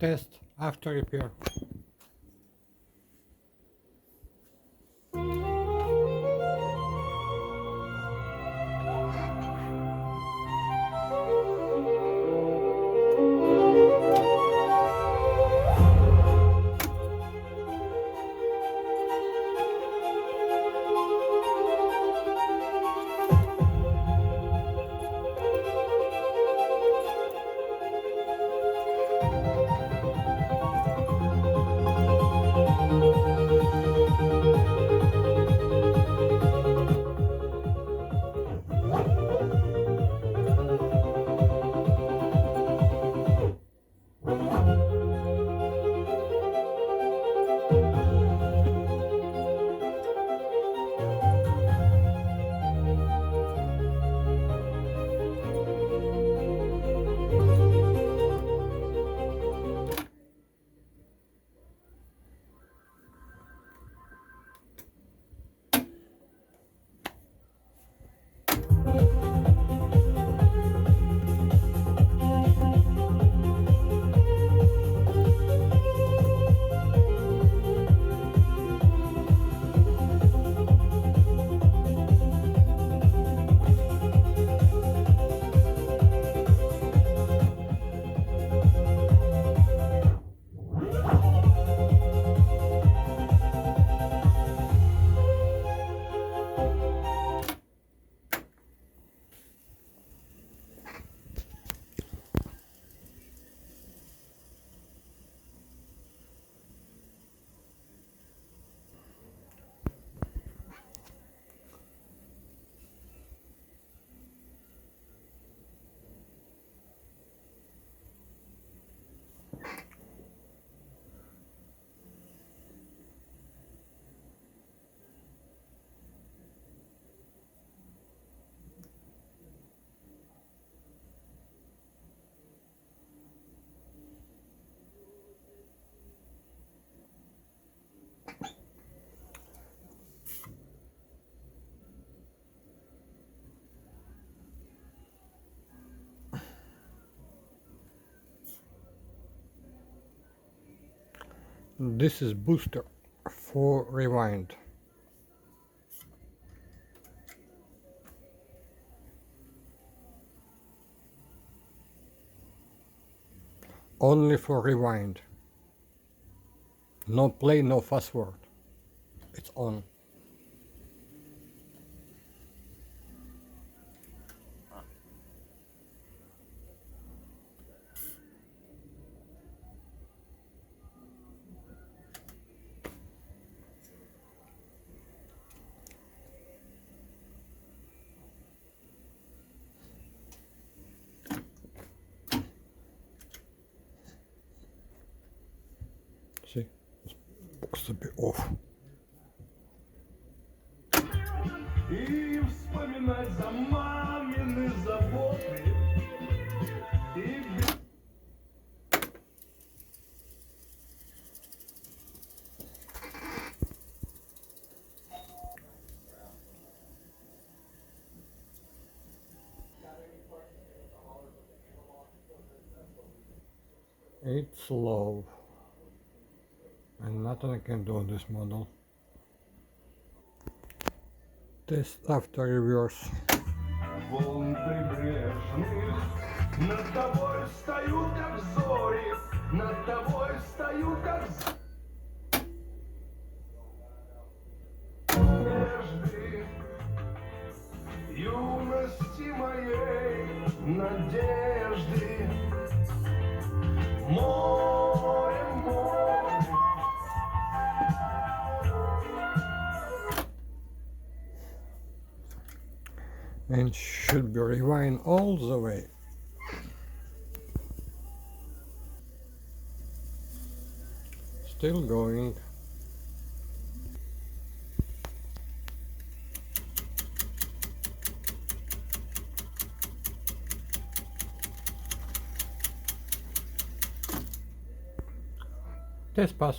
Test after repair. This is booster for rewind. Only for rewind. No play, no fast forward. It's on. See, it's supposed to be off. И вспоминать за мамины заботы. И... It's low. And nothing I can do on this model. Test after reverse. Волн прибрежных над тобой встают, как зори, над тобой встают, как надежды юности моей, надежды. Море, море. And should be rewind all the way. Still going. Test pass.